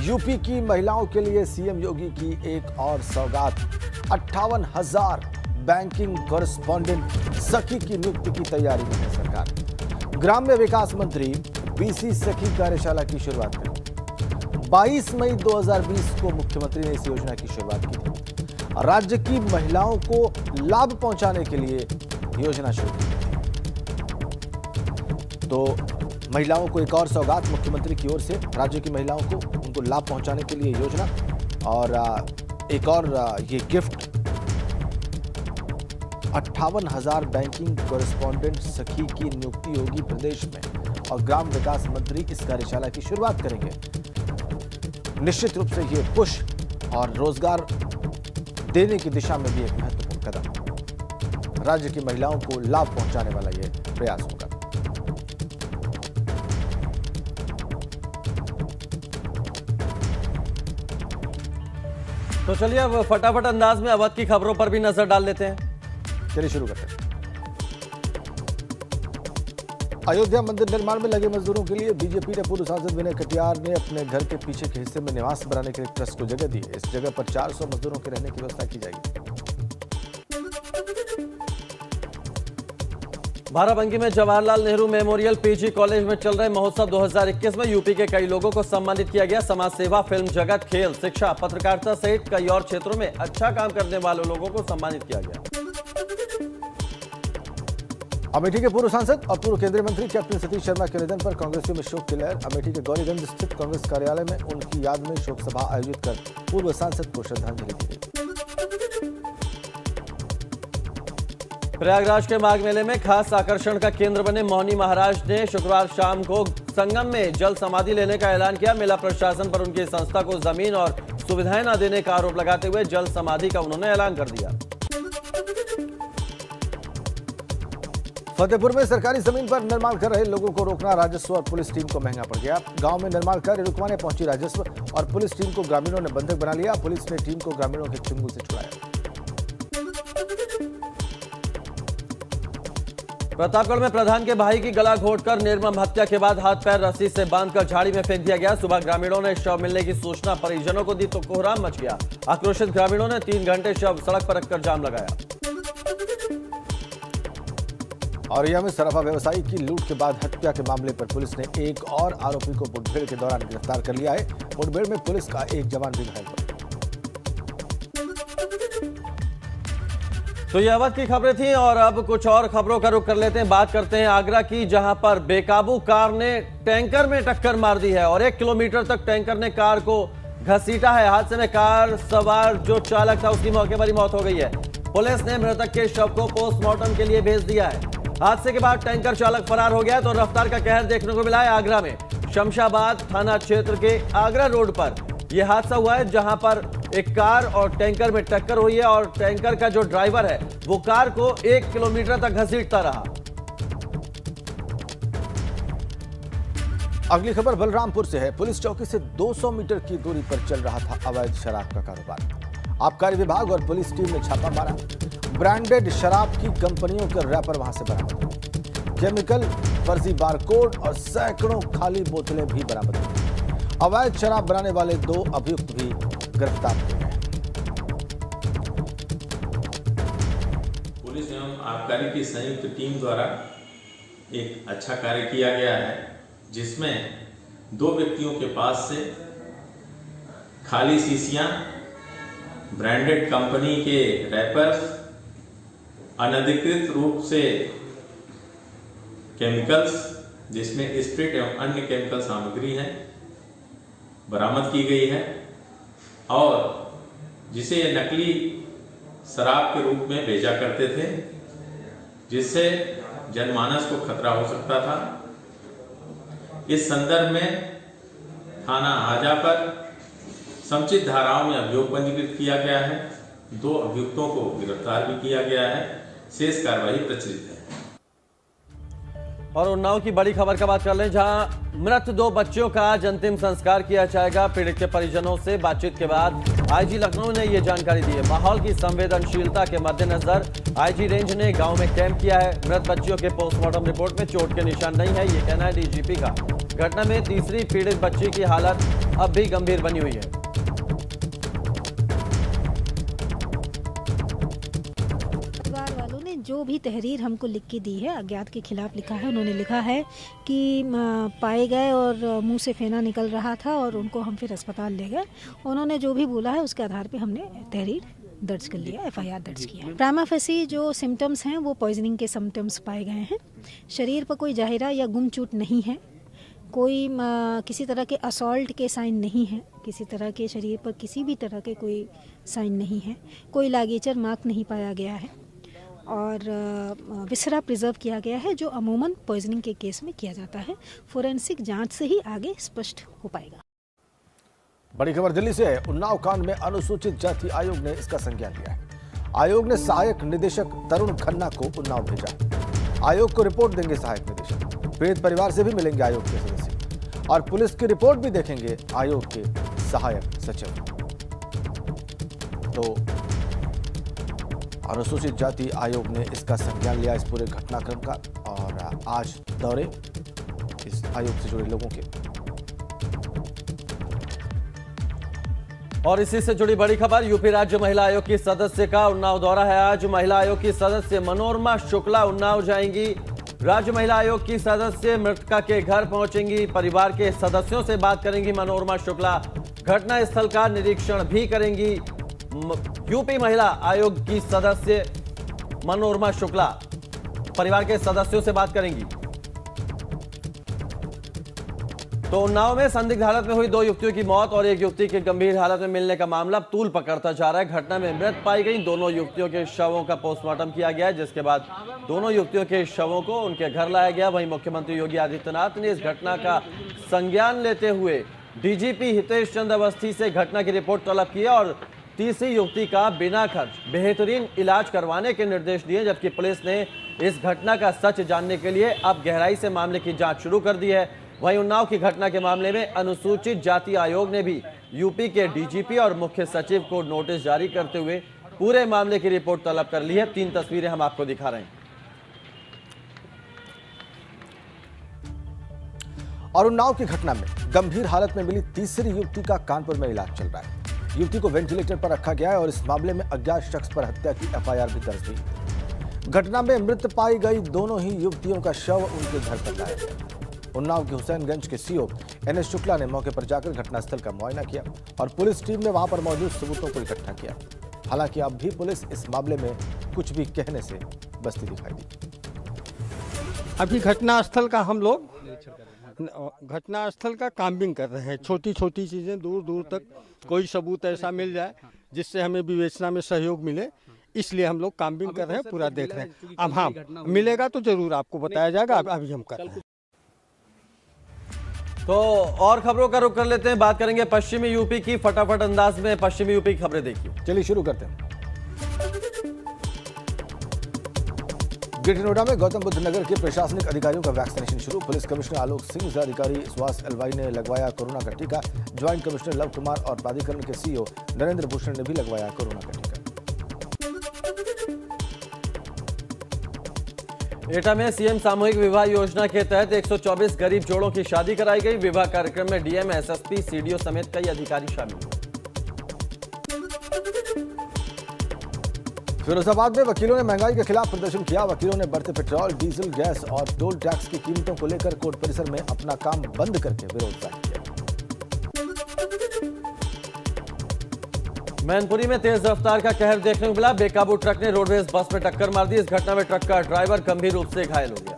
UP की महिलाओं के लिए सीएम योगी की एक और सौगात, 58,000 बैंकिंग कॉरेस्पॉन्डेंट सखी की नियुक्ति की तैयारी में है सरकार। ग्राम्य विकास मंत्री बीसी सखी कार्यशाला की शुरुआत करें। 22 मई 2020 को मुख्यमंत्री ने इस योजना की शुरुआत की थी। राज्य की महिलाओं को लाभ पहुंचाने के लिए योजना शुरू की थी। तो महिलाओं को एक और सौगात मुख्यमंत्री की ओर से, राज्य की महिलाओं को उनको लाभ पहुंचाने के लिए योजना, और एक और ये गिफ्ट 58,000 बैंकिंग कॉरेस्पॉन्डेंट सखी की नियुक्ति होगी प्रदेश में, और ग्राम विकास मंत्री इस कार्यशाला की शुरुआत करेंगे। निश्चित रूप से ये पुश और रोजगार देने की दिशा में भी एक महत्वपूर्ण कदम, राज्य की महिलाओं को लाभ पहुंचाने वाला ये प्रयास होगा। तो चलिए अब फटाफट अंदाज में अवध की खबरों पर भी नजर डाल लेते हैं। चलिए शुरू करते हैं। अयोध्या मंदिर निर्माण में लगे मजदूरों के लिए बीजेपी ने पूर्व सांसद विनय कटियार ने अपने घर के पीछे के हिस्से में निवास बनाने के लिए ट्रस्ट को जगह दी है। इस जगह पर 400 मजदूरों के रहने की व्यवस्था की जाएगी। बाराबंकी में Jawaharlal Nehru memorial PG college में चल रहे महोत्सव 2021 में यूपी के कई लोगों को सम्मानित किया गया। समाज सेवा, फिल्म जगत, खेल, शिक्षा, पत्रकारिता सहित कई और क्षेत्रों में अच्छा काम करने वाले लोगों को सम्मानित किया गया। अमेठी के पूर्व सांसद और पूर्व केंद्रीय मंत्री कैप्टन सतीश शर्मा के निधन पर कांग्रेसियों में शोक की लहर। अमेठी के गौरीगंज स्थित कांग्रेस कार्यालय में उनकी याद में शोक सभा आयोजित कर पूर्व सांसद को श्रद्धांजलि दी गई। प्रयागराज के माघ मेले में खास आकर्षण का केंद्र बने मौनी महाराज ने शुक्रवार शाम को संगम में जल समाधि लेने का ऐलान किया। मेला प्रशासन पर उनकी संस्था को जमीन और सुविधाएं न देने का आरोप लगाते हुए जल समाधि का उन्होंने ऐलान कर दिया। फतेहपुर में सरकारी जमीन पर निर्माण कर रहे लोगों को रोकना राजस्व और पुलिस टीम को महंगा पड़ गया। गांव में निर्माण कार्य रुकवाने पहुंची राजस्व और पुलिस टीम को ग्रामीणों ने बंधक बना लिया। पुलिस ने टीम को ग्रामीणों के चंगुल से छुड़ाया। प्रतापगढ़ में प्रधान के भाई की गला घोंटकर निर्मम हत्या के बाद हाथ पैर रस्सी से बांधकर झाड़ी में फेंक दिया गया। सुबह ग्रामीणों ने शव मिलने की सूचना परिजनों को दी तो कोहराम मच गया। आक्रोशित ग्रामीणों ने 3 घंटे शव सड़क पर रखकर जाम लगाया। औरैया में सराफा व्यवसायी की लूट के बाद हत्या के मामले पर पुलिस ने एक और आरोपी को मुठभेड़ के दौरान गिरफ्तार कर लिया है। मुठभेड़ में पुलिस का एक जवान भी घायल हुआ। तो ये अवध की खबरें थी और अब कुछ और खबरों का रुख कर लेते हैं। बात करते हैं आगरा की, जहां पर बेकाबू कार ने टैंकर में टक्कर मार दी है और 1 किलोमीटर तक टैंकर ने कार को घसीटा है। हादसे में कार सवार जो चालक था उसकी मौके पर ही मौत हो गई है। पुलिस ने मृतक के शव को पोस्टमार्टम के लिए भेज दिया है। हादसे के बाद टैंकर चालक फरार हो गया तो रफ्तार का कहर देखने को मिला है। आगरा में शमशाबाद थाना क्षेत्र के आगरा रोड पर यह हादसा हुआ है, जहां पर एक कार और टैंकर में टक्कर हुई है और टैंकर का जो ड्राइवर है वो कार को 1 किलोमीटर तक घसीटता रहा। अगली खबर बलरामपुर से है। पुलिस चौकी से 200 मीटर की दूरी पर चल रहा था अवैध शराब का कारोबार। आबकारी विभाग और पुलिस टीम ने छापा मारा। ब्रांडेड शराब की कंपनियों के रैपर वहां से बरामद हुए। केमिकल, फर्जी बारकोड और सैकड़ों खाली बोतलें भी बरामद हुई। अवैध शराब बनाने वाले 2 अभियुक्त भी गिरफ्तार किए गए। पुलिस एवं आबकारी की संयुक्त टीम द्वारा एक अच्छा कार्य किया गया है, जिसमें 2 व्यक्तियों के पास से खाली शीशियां, ब्रांडेड कंपनी के रैपर्स, अनधिकृत रूप से केमिकल्स जिसमें स्प्रिट एवं अन्य केमिकल सामग्री है बरामद की गई है, और जिसे ये नकली शराब के रूप में बेचा करते थे, जिससे जनमानस को खतरा हो सकता था। इस संदर्भ में थाना हाजा पर समुचित धाराओं में अभियोग पंजीकृत किया गया है। 2 अभियुक्तों को गिरफ्तार भी किया गया है। शेष कार्रवाई प्रचलित है। और उन्नाव की बड़ी खबर का बात कर लें, जहां मृत 2 बच्चों का आज अंतिम संस्कार किया जाएगा। पीड़ित के परिजनों से बातचीत के बाद आईजी लखनऊ ने ये जानकारी दी है। माहौल की संवेदनशीलता के मद्देनजर आईजी रेंज ने गांव में कैंप किया है। मृत बच्चियों के पोस्टमार्टम रिपोर्ट में चोट के निशान नहीं है, ये कहना है डीजीपी का। घटना में तीसरी पीड़ित बच्ची की हालत अब भी गंभीर बनी हुई है। जो भी तहरीर हमको लिख के दी है, अज्ञात के खिलाफ लिखा है, उन्होंने लिखा है कि पाए गए और मुंह से फेना निकल रहा था और उनको हम फिर अस्पताल ले गए। उन्होंने जो भी बोला है उसके आधार पे हमने तहरीर दर्ज कर लिया, एफआईआर दर्ज किया। प्राइमा फेसी जो सिम्टम्स हैं वो पॉइजनिंग के सिम्टम्स पाए गए हैं। शरीर पर कोई जहरा या गुम चोट नहीं है, कोई किसी तरह के असॉल्ट के साइन नहीं है, किसी तरह के शरीर पर किसी भी तरह के कोई साइन नहीं है, कोई लागेचर मार्क नहीं पाया गया है और विसरा प्रिजर्व किया गया है, जो अमूमन पॉइजनिंग के केस में किया जाता है। फोरेंसिक जांच से ही आगे स्पष्ट हो पाएगा। बड़ी खबर दिल्ली से है। उन्नाव कांड में अनुसूचित जाति आयोग ने इसका संज्ञान लिया है। आयोग ने सहायक निदेशक तरुण खन्ना को उन्नाव भेजा। आयोग को रिपोर्ट देंगे सहायक निदेशक। पीड़ित परिवार से भी मिलेंगे आयोग के सदस्य और पुलिस की रिपोर्ट भी देखेंगे आयोग के सहायक सचिव। तो अनुसूचित जाति आयोग ने इसका संज्ञान लिया इस पूरे घटनाक्रम का और आज दौरे इस आयोग से जुड़े लोगों के। और इसी से जुड़ी बड़ी खबर, यूपी राज्य महिला आयोग की सदस्य का उन्नाव दौरा है। आज महिला आयोग की सदस्य मनोरमा शुक्ला उन्नाव जाएंगी। राज्य महिला आयोग की सदस्य मृतका के घर पहुंचेंगी, परिवार के सदस्यों से बात करेंगी। मनोरमा शुक्ला घटना स्थल का निरीक्षण भी करेंगी। यूपी महिला आयोग की सदस्य मनोरमा शुक्ला परिवार के सदस्यों से बात करेंगी। तो उन्नाव में संदिग्ध हालत में हुई 2 युवतियों की मौत और एक युवती के गंभीर हालत में मिलने का मामला तूल पकड़ता जा रहा है। घटना में मृत पाई गई दोनों युवतियों के शवों का पोस्टमार्टम किया गया है, जिसके बाद दोनों युवतियों के शवों को उनके घर लाया गया। वहीं मुख्यमंत्री योगी आदित्यनाथ ने इस घटना का संज्ञान लेते हुए डीजीपी हितेश चंद्र अवस्थी से घटना की रिपोर्ट तलब की और तीसरी युवती का बिना खर्च बेहतरीन इलाज करवाने के निर्देश दिए। जबकि पुलिस ने इस घटना का सच जानने के लिए अब गहराई से मामले की जांच शुरू कर दी है। वहीं उन्नाव की घटना के मामले में अनुसूचित जाति आयोग ने भी यूपी के डीजीपी और मुख्य सचिव को नोटिस जारी करते हुए पूरे मामले की रिपोर्ट तलब कर ली है। 3 तस्वीरें हम आपको दिखा रहे हैं। और उन्नाव की घटना में गंभीर हालत में मिली तीसरी युवती का कानपुर में इलाज चल रहा है। युवती को वेंटिलेटर पर रखा गया है और इस मामले में अज्ञात शख्स पर हत्या की एफआईआर भी दर्ज हुई। घटना में मृत पाई गई दोनों ही युवतियों का शव उनके घर पर लाया गया। उन्नाव के हुसैनगंज के सीओ एनएस शुक्ला ने मौके पर जाकर घटनास्थल का मुआयना किया और पुलिस टीम ने वहां पर मौजूद सबूतों को इकट्ठा किया। हालांकि अब भी पुलिस इस मामले में कुछ भी कहने से बचती दिखाई दी। अभी घटनास्थल का हम लोग घटनास्थल का काम्बिंग कर रहे हैं। छोटी छोटी चीज़ें दूर दूर तक कोई सबूत ऐसा मिल जाए जिससे हमें विवेचना में सहयोग मिले, इसलिए हम लोग काम्बिंग कर रहे हैं, पूरा देख रहे हैं। अब हाँ मिलेगा तो जरूर आपको बताया जाएगा। अभी हम कर रहे हैं। तो और खबरों का रुख कर लेते हैं, बात करेंगे पश्चिमी यूपी की। फटाफट अंदाज में पश्चिमी यूपी की खबरें देखिए। चलिए शुरू करते हैं। ग्रेटर नोएडा में गौतम बुद्ध नगर के प्रशासनिक अधिकारियों का वैक्सीनेशन शुरू। पुलिस कमिश्नर आलोक सिंह, जिलाधिकारी सुहास एलवाई ने लगवाया कोरोना का टीका। ज्वाइंट कमिश्नर लव कुमार और प्राधिकरण के सीईओ नरेंद्र भूषण ने भी लगवाया कोरोना का टीका। एटा में सीएम सामूहिक विवाह योजना के तहत 124 गरीब जोड़ों की शादी कराई गई। विवाह कार्यक्रम में डीएम, एसएसपी, सीडीओ समेत कई अधिकारी शामिल हुए। फिरोजाबाद में वकीलों ने महंगाई के खिलाफ प्रदर्शन किया। वकीलों ने बढ़ते पेट्रोल, डीजल, गैस और टोल टैक्स की कीमतों को लेकर कोर्ट परिसर में अपना काम बंद करके विरोध जाहिर किया। मैनपुरी में तेज रफ्तार का कहर देखने को मिला। बेकाबू ट्रक ने रोडवेज बस में टक्कर मार दी। इस घटना में ट्रक का ड्राइवर गंभीर रूप से घायल हो गया।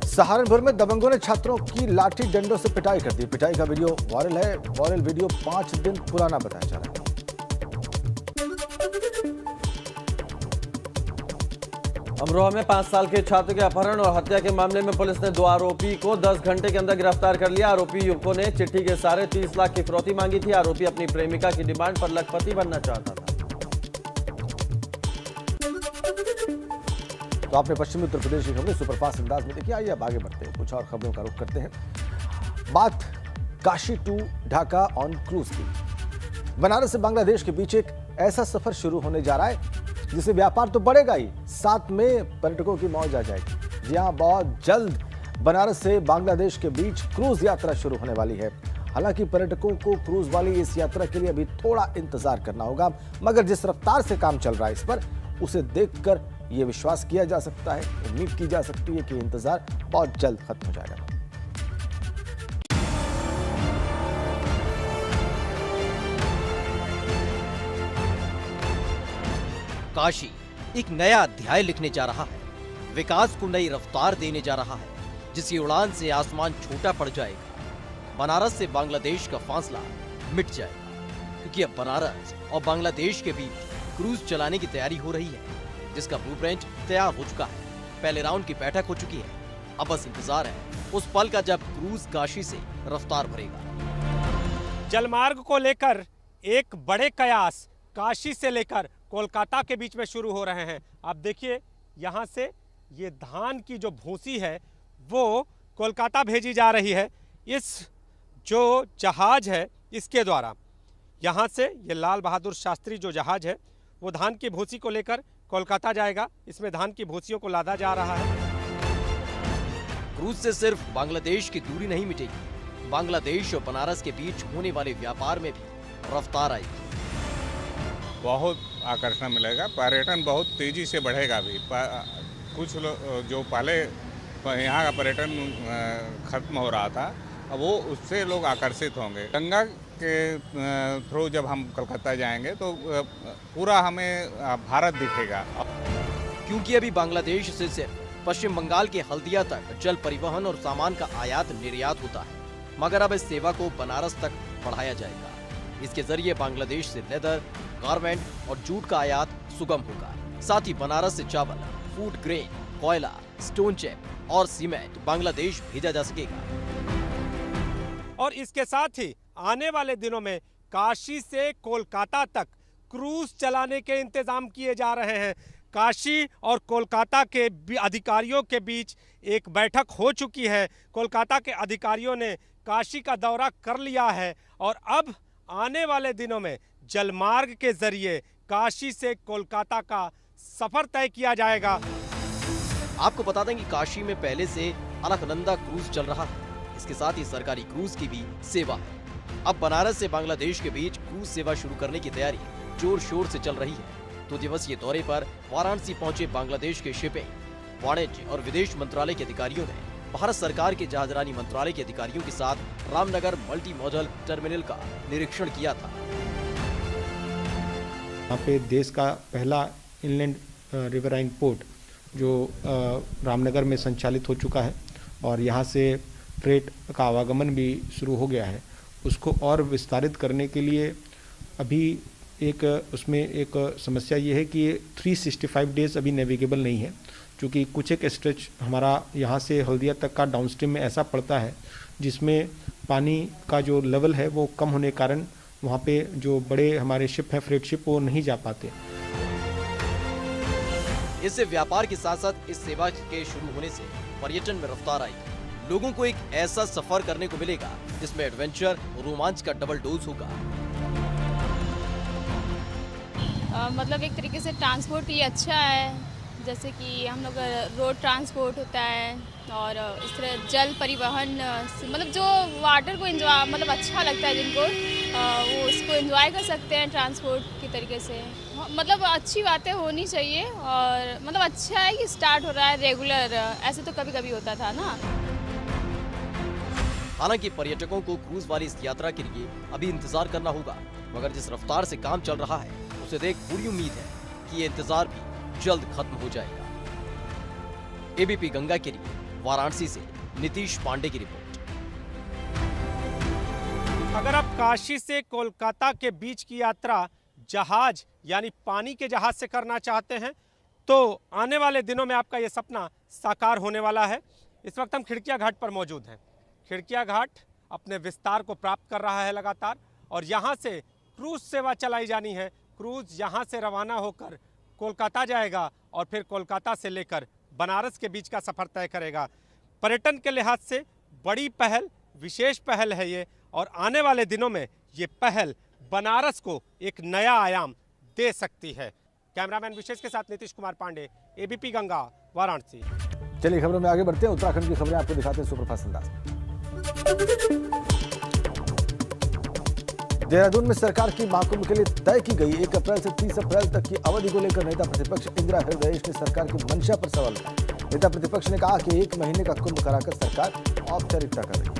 सहारनपुर में दबंगों ने छात्रों की लाठी डंडों से पिटाई कर दी। पिटाई का वीडियो वायरल है। वायरल वीडियो 5 दिन पुराना बताया जा रहा है। अमरोहा में 5 साल के छात्र के अपहरण और हत्या के मामले में पुलिस ने 2 आरोपी को 10 घंटे के अंदर गिरफ्तार कर लिया। आरोपी युवकों ने चिट्ठी के सहारे 30 लाख की फिरौती मांगी थी। आरोपी अपनी प्रेमिका की डिमांड पर लखपति बनना चाहता था। तो आपने पश्चिमी उत्तर प्रदेश की खबरें सुपरफास्ट अंदाज में देखी। आइए अब आगे बढ़ते हैं, कुछ और खबरों का रुख करते हैं। बात Kashi to Dhaka on cruise की। बनारस से बांग्लादेश के बीच एक ऐसा सफर शुरू होने जा रहा है जिससे व्यापार तो बढ़ेगा ही, साथ में पर्यटकों की मौज आ जाएगी। जी हां, बहुत जल्द बनारस से बांग्लादेश के बीच क्रूज यात्रा शुरू होने वाली है। हालांकि पर्यटकों को क्रूज वाली इस यात्रा के लिए अभी थोड़ा इंतजार करना होगा, मगर जिस रफ्तार से काम चल रहा है इस पर, उसे देखकर यह विश्वास किया जा सकता है, उम्मीद की जा सकती है कि इंतजार बहुत जल्द खत्म हो जाएगा। काशी एक नया अध्याय लिखने जा रहा है, विकास को नई रफ्तार देने जा रहा है, जिसकी उड़ान से आसमान छोटा पड़ जाएगा। बनारस से बांग्लादेश का फासला मिट जाएगा, क्योंकि अब बनारस और बांग्लादेश के बीच क्रूज चलाने की तैयारी हो रही है, जिसका ब्लूप्रिंट तैयार हो चुका है। पहले राउंड की बैठक हो चुकी है, अब बस इंतजार है उस पल का जब क्रूज काशी से रफ्तार भरेगा। जलमार्ग को लेकर एक बड़े कयास काशी से लेकर कोलकाता के बीच में शुरू हो रहे हैं। आप देखिए, यहाँ से ये धान की जो भूसी है वो कोलकाता भेजी जा रही है। इस जो जहाज है इसके द्वारा यहाँ से ये लाल बहादुर शास्त्री जो जहाज है वो धान की भूसी को लेकर कोलकाता जाएगा। इसमें धान की भूसियों को लादा जा रहा है। क्रूज से सिर्फ बांग्लादेश की दूरी नहीं मिटेगी, बांग्लादेश और बनारस के बीच होने वाले व्यापार में भी रफ्तार आएगी। बहुत आकर्षण मिलेगा, पर्यटन बहुत तेजी से बढ़ेगा। अभी कुछ लोग जो पहले यहाँ का पर्यटन खत्म हो रहा था, अब वो उससे लोग आकर्षित होंगे। गंगा के थ्रू जब हम कलकत्ता जाएंगे तो पूरा हमें भारत दिखेगा। क्योंकि अभी बांग्लादेश से सिर्फ पश्चिम बंगाल के हल्दिया तक जल परिवहन और सामान का आयात निर्यात होता है, मगर अब इस सेवा को बनारस तक बढ़ाया जाएगा। इसके जरिए बांग्लादेश से लेदर, गारमेंट और जूट का आयात सुगम होगा। साथ ही बनारस से चावल, फूड ग्रेन, कोयला, स्टोन चिप और सीमेंट बांग्लादेश भेजा जा सकेगा। और इसके साथ ही आने वाले दिनों में काशी से कोलकाता तक क्रूज चलाने के इंतजाम किए जा रहे हैं। काशी और कोलकाता के अधिकारियों के बीच एक बैठक हो चुकी है। कोलकाता के अधिकारियों ने काशी का दौरा कर लिया है और अब आने वाले दिनों में जलमार्ग के जरिए काशी से कोलकाता का सफर तय किया जाएगा। आपको बता दें कि काशी में पहले से अलकनंदा क्रूज चल रहा है। इसके साथ ही सरकारी क्रूज की भी सेवा है। अब बनारस से बांग्लादेश के बीच क्रूज सेवा शुरू करने की तैयारी जोर शोर से चल रही है। 2 दिवसीय दौरे पर वाराणसी पहुंचे बांग्लादेश के शिपिंग, वाणिज्य और विदेश मंत्रालय के अधिकारियों ने भारत सरकार के जहाजरानी मंत्रालय के अधिकारियों के साथ रामनगर मल्टी मॉडल टर्मिनल का निरीक्षण किया था। यहाँ पे देश का पहला इनलैंड रिवराइन पोर्ट जो रामनगर में संचालित हो चुका है और यहाँ से फ्रेट का आवागमन भी शुरू हो गया है। उसको और विस्तारित करने के लिए अभी उसमें एक समस्या ये है कि 365 डेज अभी नेविगेबल नहीं है, क्योंकि कुछ एक स्ट्रेच हमारा यहाँ से हल्दिया तक का डाउनस्ट्रीम में ऐसा पड़ता है जिसमें पानी का जो लेवल है वो कम होने के कारण वहाँ पे जो बड़े हमारे शिप हैं, फ्रेट शिप, वो नहीं जा पाते। इससे व्यापार के साथ साथ इस सेवा के शुरू होने से पर्यटन में रफ्तार आएगी। लोगों को एक ऐसा सफर करने को मिलेगा जिसमें एडवेंचर और रोमांच का डबल डोज होगा। मतलब एक तरीके से ट्रांसपोर्ट ये अच्छा है, जैसे कि हम लोग रोड ट्रांसपोर्ट होता है और इस तरह जल परिवहन, मतलब जो वाटर को एंजॉय, मतलब अच्छा लगता है जिनको, वो उसको एंजॉय कर सकते हैं ट्रांसपोर्ट की तरीके से। मतलब अच्छी बातें होनी चाहिए और मतलब अच्छा है कि स्टार्ट हो रहा है रेगुलर, ऐसे तो कभी कभी होता था ना। हालांकि पर्यटकों को क्रूज वाली इस यात्रा के लिए अभी इंतजार करना होगा, मगर जिस रफ्तार से काम चल रहा है उसे देख पूरी उम्मीद है कि ये इंतजार भी जल्द खत्म हो जाएगा। एबीपी गंगा के लिए वाराणसी से नीतीश पांडे की रिपोर्ट। अगर आप काशी से कोलकाता के बीच की यात्रा जहाज यानी पानी के जहाज से करना चाहते हैं तो आने वाले दिनों में आपका ये सपना साकार होने वाला है। इस वक्त हम खिड़किया घाट पर मौजूद हैं। खिड़किया घाट अपने विस्तार को प्राप्त कर रहा है लगातार और यहाँ से क्रूज सेवा चलाई जानी है। क्रूज यहाँ से रवाना होकर कोलकाता जाएगा और फिर कोलकाता से लेकर बनारस के बीच का सफ़र तय करेगा। पर्यटन के लिहाज से बड़ी पहल, विशेष पहल है ये और आने वाले दिनों में ये पहल बनारस को एक नया आयाम दे सकती है। कैमरामैन विशेष के साथ नीतीश कुमार पांडे, एबीपी गंगा, वाराणसी। चलिए खबरों में आगे बढ़ते हैं। उत्तराखंड की खबरें आपको दिखाते हैं सुपरफास्ट अंदाज में। देहरादून में सरकार की महाकुंभ के लिए तय की गई 1 अप्रैल से 30 अप्रैल तक की अवधि को लेकर नेता प्रतिपक्ष इंदिरा हृदयेश ने सरकार की मंशा पर सवाल उठाया। नेता प्रतिपक्ष ने कहा कि 1 महीने का कुंभ कराकर सरकार औपचारिकता कर रही है।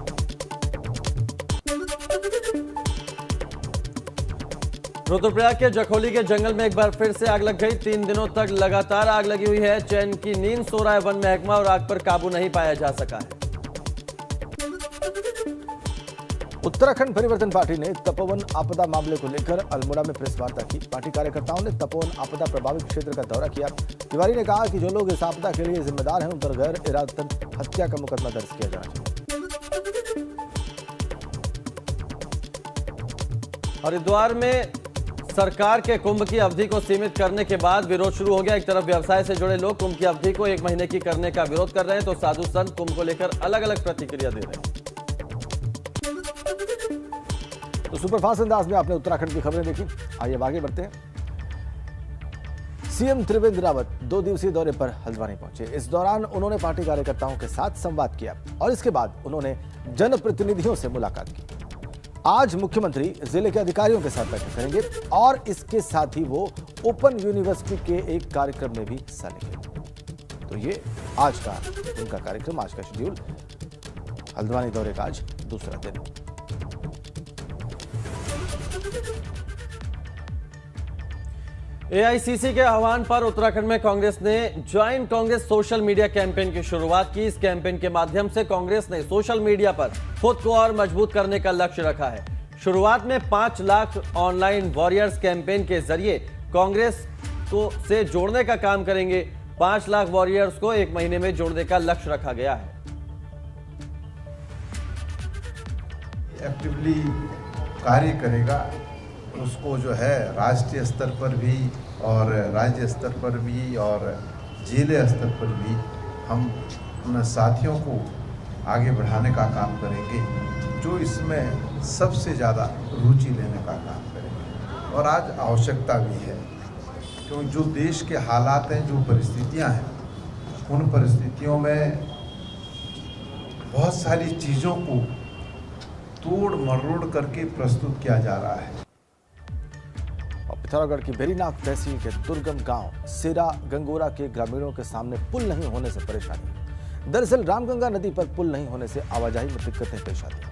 रुद्रप्रयाग के जखोली के जंगल में एक बार फिर से आग लग गई। 3 दिनों तक लगातार आग लगी हुई है। चैन की नींद सो रहा है वन महकमा और आग पर काबू नहीं पाया जा सका है। उत्तराखंड परिवर्तन पार्टी ने तपोवन आपदा मामले को लेकर अल्मोड़ा में प्रेस वार्ता की। पार्टी कार्यकर्ताओं ने तपोवन आपदा प्रभावित क्षेत्र का दौरा किया। तिवारी ने कहा कि जो लोग इस आपदा के लिए जिम्मेदार हैं उन पर गैर इरादतन हत्या का मुकदमा दर्ज किया जाना चाहिए। हरिद्वार में सरकार के कुंभ की अवधि को सीमित करने के बाद विरोध शुरू हो गया। एक तरफ व्यवसाय से जुड़े लोग कुंभ की अवधि को 1 महीने की करने का विरोध कर रहे हैं, तो साधु संत कुंभ को लेकर अलग अलग प्रतिक्रिया दे रहे हैं। तो सुपरफास्ट अंदाज में आपने उत्तराखंड की खबरें देखी। आइए आगे बढ़ते हैं। सीएम त्रिवेंद्र रावत 2 दिवसीय दौरे पर हल्द्वानी पहुंचे। इस दौरान उन्होंने पार्टी कार्यकर्ताओं के साथ संवाद किया और इसके बाद उन्होंने जनप्रतिनिधियों से मुलाकात की। आज मुख्यमंत्री जिले के अधिकारियों के साथ बैठक करेंगे और इसके साथ ही वो ओपन यूनिवर्सिटी के एक कार्यक्रम में भी हिस्सा लेंगे। तो ये आज का उनका कार्यक्रम, आज का शेड्यूल। हल्द्वानी दौरे का आज दूसरा दिन। एआईसीसी के आह्वान पर उत्तराखंड में कांग्रेस ने join Congress social media campaign की शुरुआत की। इस कैंपेन के माध्यम से कांग्रेस ने सोशल मीडिया पर खुद को और मजबूत करने का लक्ष्य रखा है। शुरुआत में 5 लाख ऑनलाइन वॉरियर्स कैंपेन के जरिए कांग्रेस को से जोड़ने का काम करेंगे। 5 लाख वॉरियर्स को 1 महीने में जोड़ने का लक्ष्य रखा गया है। एक्टिवली कार्य करेगा, उसको जो है राष्ट्रीय स्तर पर भी और राज्य स्तर पर भी और जिले स्तर पर भी हम अपने साथियों को आगे बढ़ाने का काम करेंगे, जो इसमें सबसे ज़्यादा रुचि लेने का काम करेंगे। और आज आवश्यकता भी है, क्योंकि जो देश के हालात हैं, जो परिस्थितियां हैं, उन परिस्थितियों में बहुत सारी चीज़ों को तोड़ मरोड़ करके प्रस्तुत किया जा रहा है। पिथौरागढ़ की बेरीनाग तहसील के दुर्गम गांव सिरा गंगोरा के ग्रामीणों के सामने पुल नहीं होने से परेशानी। दरअसल रामगंगा नदी पर पुल नहीं होने से आवाजाही में दिक्कतें पेश आती हैं।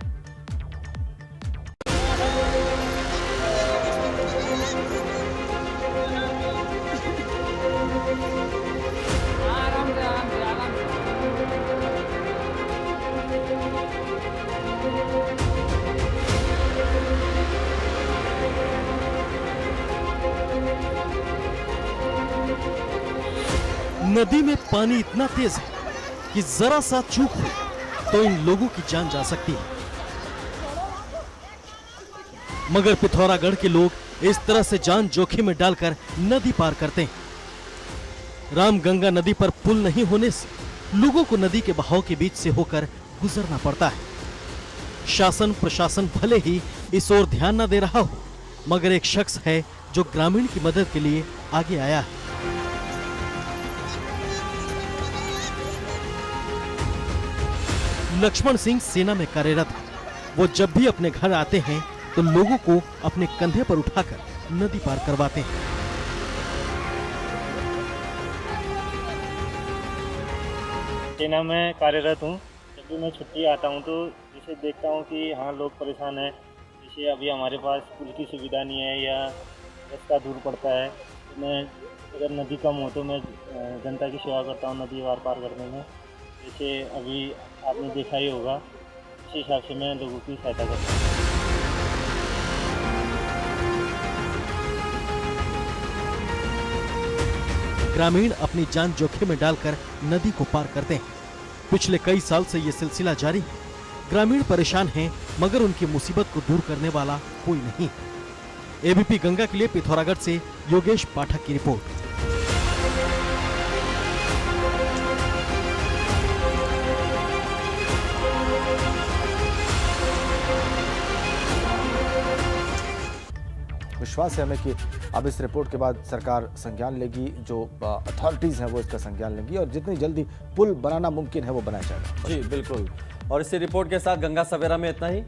नदी में पानी इतना तेज है कि जरा सा चूक हुई तो इन लोगों की जान जा सकती है। मगर पिथौरागढ़ के लोग इस तरह से जान जोखिम में डालकर नदी पार करते हैं। रामगंगा नदी पर पुल नहीं होने से लोगों को नदी के बहाव के बीच से होकर गुजरना पड़ता है। शासन प्रशासन भले ही इस ओर ध्यान न दे रहा हो, मगर एक शख्स है जो ग्रामीण की मदद के लिए आगे आया है। लक्ष्मण सिंह सेना में कार्यरत है। वो जब भी अपने घर आते हैं तो लोगों को अपने कंधे पर उठाकर नदी पार करवाते हैं। सेना में कार्यरत हूँ। जब भी मैं छुट्टी आता हूँ तो जैसे देखता हूँ कि हाँ लोग परेशान हैं, जैसे अभी हमारे पास पुल की सुविधा नहीं है या रास्ता दूर पड़ता है, तो मैं अगर नदी कम हो तो मैं जनता की सेवा करता हूँ नदी पार करने में। जैसे अभी आपने देखा ही होगा, इस हिसाब से मैं लोगों की सहायता करता हूँ। ग्रामीण अपनी जान जोखिम में डालकर नदी को पार करते हैं। पिछले कई साल से ये सिलसिला जारी है। ग्रामीण परेशान हैं, मगर उनकी मुसीबत को दूर करने वाला कोई नहीं। एबीपी गंगा के लिए पिथौरागढ़ से योगेश पाठक की रिपोर्ट। विश्वास है हमें कि अब इस रिपोर्ट के बाद सरकार संज्ञान लेगी, जो अथॉरिटीज़ हैं वो इसका संज्ञान लेंगी और जितनी जल्दी पुल बनाना मुमकिन है वो बनाया जाएगा। जी बिल्कुल। और इसी रिपोर्ट के साथ गंगा सवेरा में इतना ही।